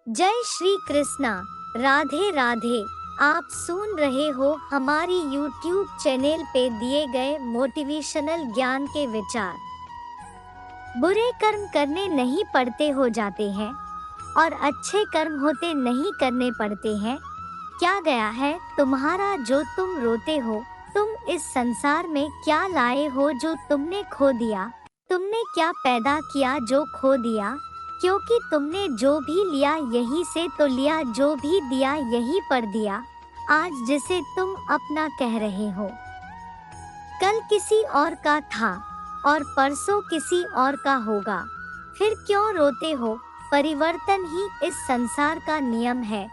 जय श्री कृष्णा। राधे राधे। आप सुन रहे हो हमारी YouTube चैनल पे दिए गए मोटिवेशनल ज्ञान के विचार। बुरे कर्म करने नहीं पड़ते हो जाते हैं और अच्छे कर्म होते नहीं करने पड़ते हैं। क्या गया है तुम्हारा जो तुम रोते हो? तुम इस संसार में क्या लाए हो जो तुमने खो दिया? तुमने क्या पैदा किया जो खो दिया? क्योंकि तुमने जो भी लिया यहीं से तो लिया, जो भी दिया यहीं पर दिया। आज जिसे तुम अपना कह रहे हो कल किसी और का था और परसों किसी और का होगा। फिर क्यों रोते हो? परिवर्तन ही इस संसार का नियम है।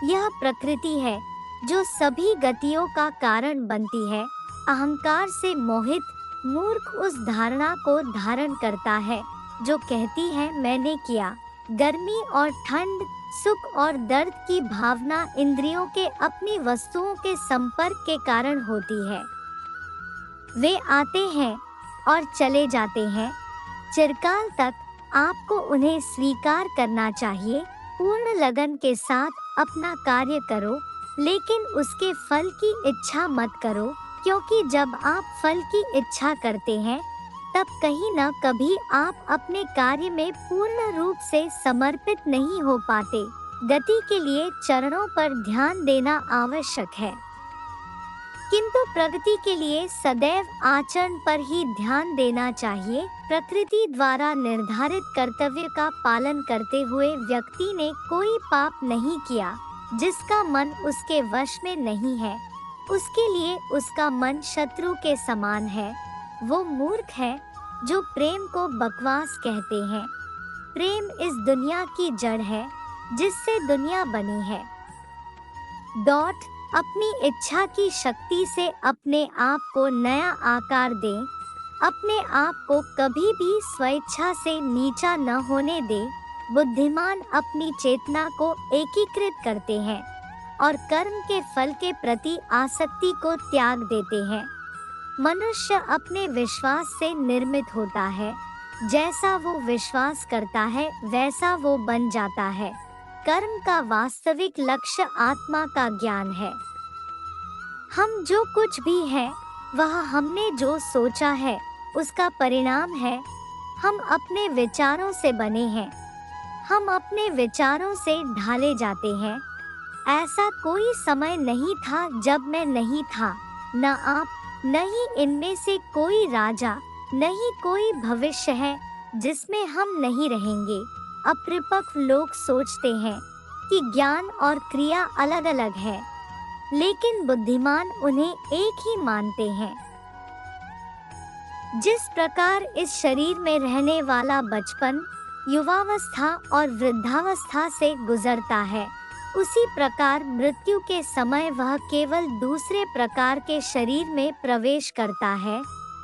यह प्रकृति है जो सभी गतियों का कारण बनती है। अहंकार से मोहित मूर्ख उस धारणा को धारण करता है जो कहती है मैंने किया। गर्मी और ठंड, सुख और दर्द की भावना इंद्रियों के अपनी वस्तुओं के संपर्क के कारण होती है। वे आते हैं और चले जाते हैं। चिरकाल तक आपको उन्हें स्वीकार करना चाहिए। पूर्ण लगन के साथ अपना कार्य करो, लेकिन उसके फल की इच्छा मत करो, क्योंकि जब आप फल की इच्छा करते हैं तब कहीं न कभी आप अपने कार्य में पूर्ण रूप से समर्पित नहीं हो पाते। गति के लिए चरणों पर ध्यान देना आवश्यक है, किंतु प्रगति के लिए सदैव आचरण पर ही ध्यान देना चाहिए। प्रकृति द्वारा निर्धारित कर्तव्य का पालन करते हुए व्यक्ति ने कोई पाप नहीं किया। जिसका मन उसके वश में नहीं है, उसके लिए उसका मन शत्रु के समान है। वो मूर्ख है जो प्रेम को बकवास कहते हैं। प्रेम इस दुनिया की जड़ है जिससे दुनिया बनी है। अपनी इच्छा की शक्ति से अपने आप को नया आकार दें। अपने आप को कभी भी स्वेच्छा से नीचा न होने दे। बुद्धिमान अपनी चेतना को एकीकृत करते हैं और कर्म के फल के प्रति आसक्ति को त्याग देते हैं। मनुष्य अपने विश्वास से निर्मित होता है। जैसा वो विश्वास करता है वैसा वो बन जाता है। कर्म का वास्तविक लक्ष्य आत्मा का ज्ञान है। हम जो कुछ भी हैं, वह हमने जो सोचा है उसका परिणाम है। हम अपने विचारों से बने हैं। हम अपने विचारों से ढाले जाते हैं। ऐसा कोई समय नहीं था जब मैं नहीं था, न आप, न ही इनमें से कोई राजा, न ही कोई भविष्य है जिसमें हम नहीं रहेंगे। अपरिपक्व लोग सोचते हैं कि ज्ञान और क्रिया अलग अलग है, लेकिन बुद्धिमान उन्हें एक ही मानते हैं। जिस प्रकार इस शरीर में रहने वाला बचपन, युवावस्था और वृद्धावस्था से गुजरता है, उसी प्रकार मृत्यु के समय वह केवल दूसरे प्रकार के शरीर में प्रवेश करता है।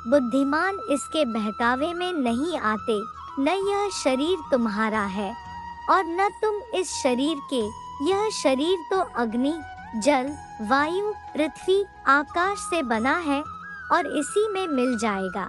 बुद्धिमान इसके बहकावे में नहीं आते। न यह शरीर तुम्हारा है और न तुम इस शरीर के। यह शरीर तो अग्नि, जल, वायु, पृथ्वी, आकाश से बना है और इसी में मिल जाएगा।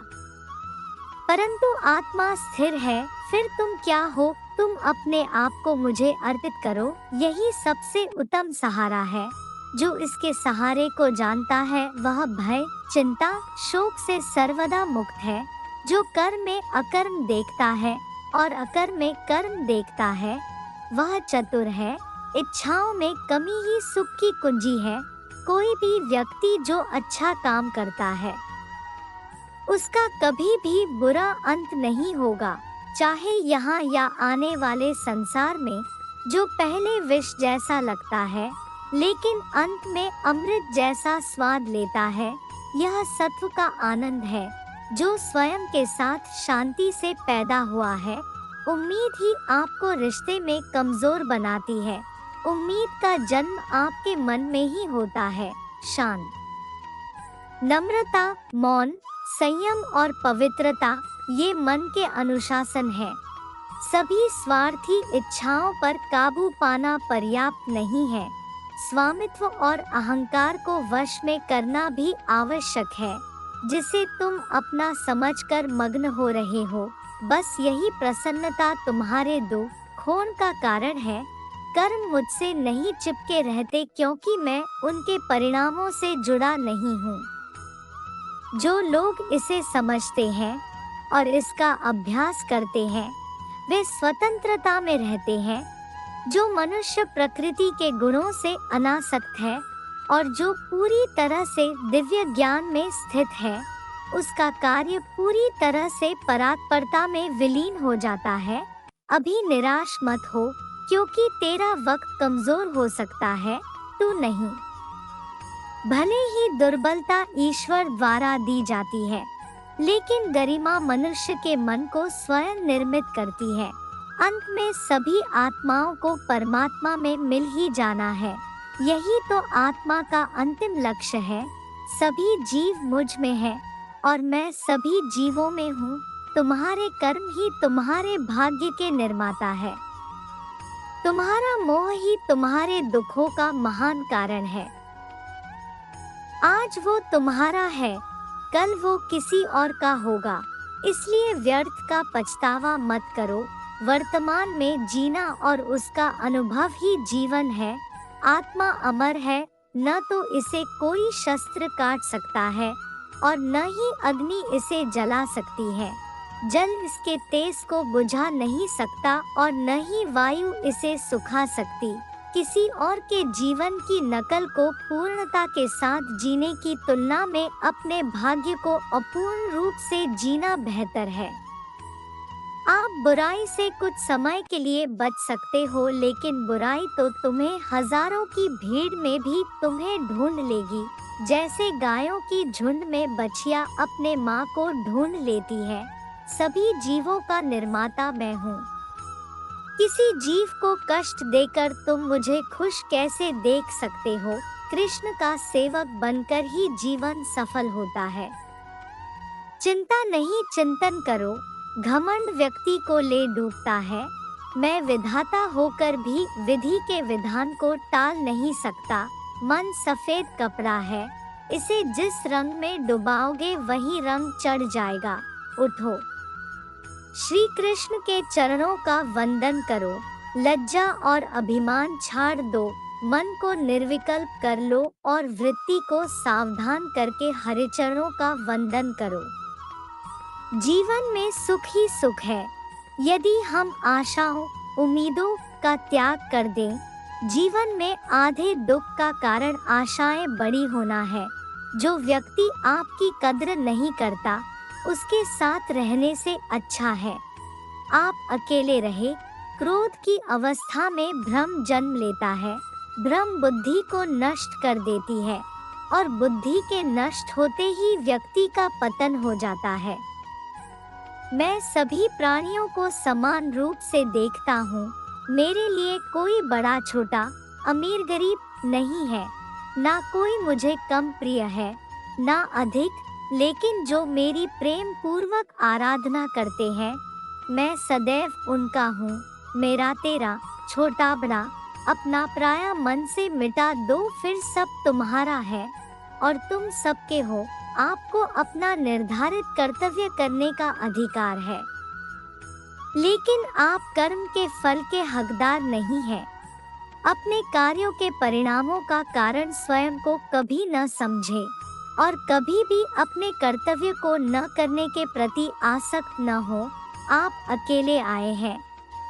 परंतु आत्मा स्थिर है। फिर तुम क्या हो? तुम अपने आप को मुझे अर्पित करो। यही सबसे उत्तम सहारा है। जो इसके सहारे को जानता है वह भय, चिंता, शोक से सर्वदा मुक्त है। जो कर्म में अकर्म देखता है और अकर्म में कर्म देखता है, वह चतुर है। इच्छाओं में कमी ही सुख की कुंजी है। कोई भी व्यक्ति जो अच्छा काम करता है उसका कभी भी बुरा अंत नहीं होगा, चाहे यहाँ या आने वाले संसार में। जो पहले विष जैसा लगता है लेकिन अंत में अमृत जैसा स्वाद लेता है, यह सत्व का आनंद है जो स्वयं के साथ शांति से पैदा हुआ है। उम्मीद ही आपको रिश्ते में कमजोर बनाती है। उम्मीद का जन्म आपके मन में ही होता है। शांत, नम्रता, मौन, संयम और पवित्रता, ये मन के अनुशासन है। सभी स्वार्थी इच्छाओं पर काबू पाना पर्याप्त नहीं है। स्वामित्व और अहंकार को वश में करना भी आवश्यक है, जिसे तुम अपना समझकर मग्न हो रहे हो। बस यही प्रसन्नता तुम्हारे दुख खोन का कारण है। कर्म मुझसे नहीं चिपके रहते क्योंकि मैं उनके परिणामों से जुड़ा नहीं हूँ। जो लोग इसे समझते हैं और इसका अभ्यास करते हैं वे स्वतंत्रता में रहते हैं। जो मनुष्य प्रकृति के गुणों से अनासक्त है और जो पूरी तरह से दिव्य ज्ञान में स्थित है, उसका कार्य पूरी तरह से परात्परता में विलीन हो जाता है। अभी निराश मत हो क्योंकि तेरा वक्त कमजोर हो सकता है, तू नहीं। भले ही दुर्बलता ईश्वर द्वारा दी जाती है, लेकिन गरिमा मनुष्य के मन को स्वयं निर्मित करती है। अंत में सभी आत्माओं को परमात्मा में मिल ही जाना है। यही तो आत्मा का अंतिम लक्ष्य है। सभी जीव मुझ में हैं और मैं सभी जीवों में हूँ। तुम्हारे कर्म ही तुम्हारे भाग्य के निर्माता है। तुम्हारा मोह ही तुम्हारे दुखों का महान कारण है। आज वो तुम्हारा है, कल वो किसी और का होगा, इसलिए व्यर्थ का पछतावा मत करो। वर्तमान में जीना और उसका अनुभव ही जीवन है। आत्मा अमर है, न तो इसे कोई शस्त्र काट सकता है और न ही अग्नि इसे जला सकती है। जल इसके तेज को बुझा नहीं सकता और न ही वायु इसे सुखा सकती। किसी और के जीवन की नकल को पूर्णता के साथ जीने की तुलना में अपने भाग्य को अपूर्ण रूप से जीना बेहतर है। आप बुराई से कुछ समय के लिए बच सकते हो, लेकिन बुराई तो तुम्हें हजारों की भीड़ में भी तुम्हें ढूंढ लेगी। जैसे गायों की झुंड में बछिया अपने माँ को ढूंढ लेती है। सभी जीवों का निर्माता मैं हूँ। किसी जीव को कष्ट देकर तुम मुझे खुश कैसे देख सकते हो? कृष्ण का सेवक बनकर ही जीवन सफल होता है। चिंता नहीं, चिंतन करो। घमंड व्यक्ति को ले डूबता है। मैं विधाता होकर भी विधि के विधान को टाल नहीं सकता। मन सफेद कपड़ा है, इसे जिस रंग में डुबाओगे वही रंग चढ़ जाएगा। उठो, श्री कृष्ण के चरणों का वंदन करो। लज्जा और अभिमान छाड़ दो। मन को निर्विकल्प कर लो और वृत्ति को सावधान करके हरिचरणों का वंदन करो। जीवन में सुख ही सुख है। यदि हम आशाओं, उम्मीदों का त्याग कर दें, जीवन में आधे दुख का कारण आशाएं बड़ी होना है। जो व्यक्ति आपकी कद्र नहीं करता, उसके साथ रहने से अच्छा है आप अकेले रहे। क्रोध की अवस्था में भ्रम जन्म लेता है। भ्रम बुद्धि को नष्ट कर देती है और बुद्धि के नष्ट होते ही व्यक्ति का पतन हो जाता है। मैं सभी प्राणियों को समान रूप से देखता हूँ। मेरे लिए कोई बड़ा छोटा, अमीर गरीब नहीं है। ना कोई मुझे कम प्रिय है, ना अधिक। लेकिन जो मेरी प्रेम पूर्वक आराधना करते हैं, मैं सदैव उनका हूँ। मेरा तेरा, छोटा बड़ा, अपना पराया मन से मिटा दो, फिर सब तुम्हारा है और तुम सबके हो। आपको अपना निर्धारित कर्तव्य करने का अधिकार है, लेकिन आप कर्म के फल के हकदार नहीं हैं। अपने कार्यों के परिणामों का कारण स्वयं को कभी न समझे और कभी भी अपने कर्तव्य को न करने के प्रति आसक्त न हो। आप अकेले आए हैं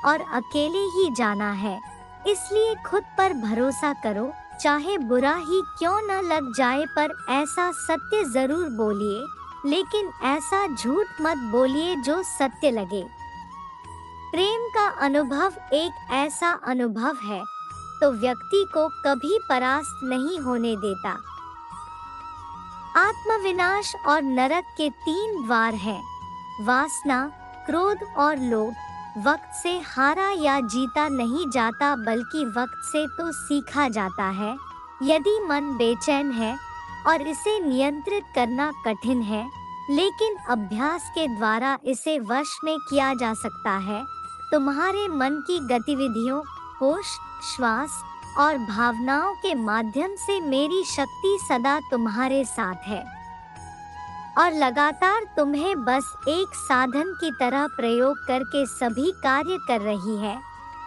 और अकेले ही जाना है, इसलिए खुद पर भरोसा करो। चाहे बुरा ही क्यों न लग जाए, पर ऐसा सत्य जरूर बोलिए, लेकिन ऐसा झूठ मत बोलिए जो सत्य लगे। प्रेम का अनुभव एक ऐसा अनुभव है तो व्यक्ति को कभी परास्त नहीं होने देता। आत्मविनाश और नरक के 3 द्वार हैं, वासना, क्रोध और लोभ। वक्त से हारा या जीता नहीं जाता, बल्कि वक्त से तो सीखा जाता है। यदि मन बेचैन है और इसे नियंत्रित करना कठिन है, लेकिन अभ्यास के द्वारा इसे वश में किया जा सकता है। तुम्हारे मन की गतिविधियों, होश, श्वास और भावनाओं के माध्यम से मेरी शक्ति सदा तुम्हारे साथ है और लगातार तुम्हें बस एक साधन की तरह प्रयोग करके सभी कार्य कर रही है।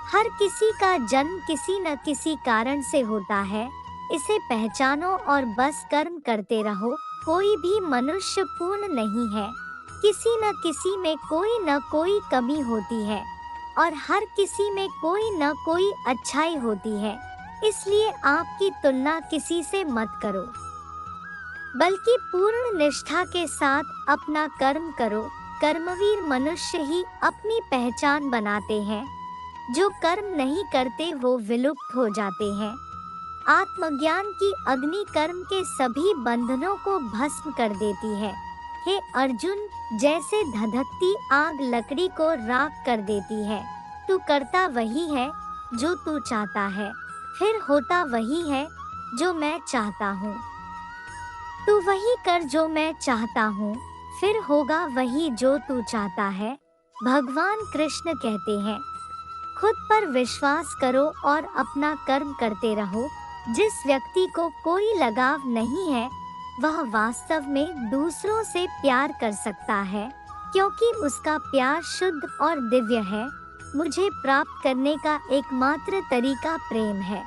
हर किसी का जन्म किसी न किसी कारण से होता है, इसे पहचानो और बस कर्म करते रहो। कोई भी मनुष्य पूर्ण नहीं है, किसी न किसी में कोई न कोई कमी होती है और हर किसी में कोई न कोई अच्छाई होती है। इसलिए आपकी तुलना किसी से मत करो, बल्कि पूर्ण निष्ठा के साथ अपना कर्म करो। कर्मवीर मनुष्य ही अपनी पहचान बनाते हैं, जो कर्म नहीं करते वो विलुप्त हो जाते हैं। आत्मज्ञान की अग्नि कर्म के सभी बंधनों को भस्म कर देती है। हे अर्जुन, जैसे धधकती आग लकड़ी को राख कर देती है, तू करता वही है जो तू चाहता है, फिर होता वही है जो मैं चाहता हूँ। तू वही कर जो मैं चाहता हूँ, फिर होगा वही जो तू चाहता है। भगवान कृष्ण कहते हैं, खुद पर विश्वास करो और अपना कर्म करते रहो। जिस व्यक्ति को कोई लगाव नहीं है, वह वास्तव में दूसरों से प्यार कर सकता है, क्योंकि उसका प्यार शुद्ध और दिव्य है। मुझे प्राप्त करने का एकमात्र तरीका प्रेम है।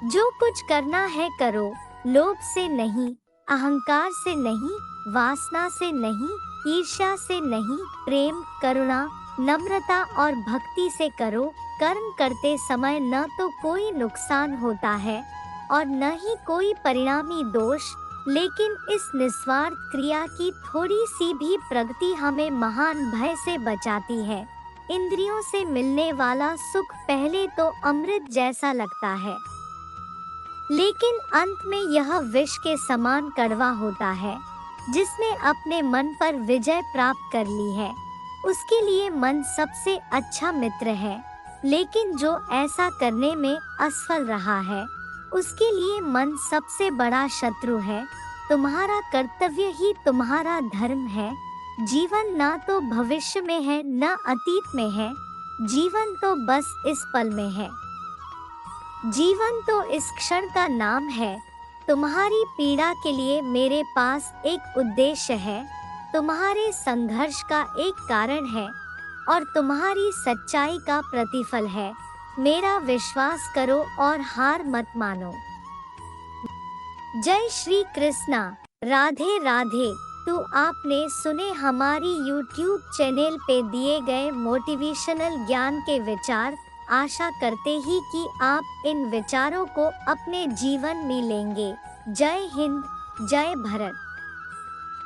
जो कुछ करना है करो, लोभ से नहीं, अहंकार से नहीं, वासना से नहीं, ईर्ष्या से नहीं, प्रेम, करुणा, नम्रता और भक्ति से करो। कर्म करते समय न तो कोई नुकसान होता है और न ही कोई परिणामी दोष, लेकिन इस निस्वार्थ क्रिया की थोड़ी सी भी प्रगति हमें महान भय से बचाती है। इंद्रियों से मिलने वाला सुख पहले तो अमृत जैसा लगता है, लेकिन अंत में यह विष के समान कड़वा होता है। जिसने अपने मन पर विजय प्राप्त कर ली है, उसके लिए मन सबसे अच्छा मित्र है, लेकिन जो ऐसा करने में असफल रहा है, उसके लिए मन सबसे बड़ा शत्रु है। तुम्हारा कर्तव्य ही तुम्हारा धर्म है। जीवन ना तो भविष्य में है न अतीत में है, जीवन तो बस इस पल में है। जीवन तो इस क्षण का नाम है। तुम्हारी पीड़ा के लिए मेरे पास एक उद्देश्य है, तुम्हारे संघर्ष का एक कारण है और तुम्हारी सच्चाई का प्रतिफल है। मेरा विश्वास करो और हार मत मानो। जय श्री कृष्णा। राधे राधे। तो आपने सुने हमारी YouTube चैनल पे दिए गए मोटिवेशनल ज्ञान के विचार। आशा करते ही कि आप इन विचारों को अपने जीवन में लेंगे। जय हिंद, जय भारत।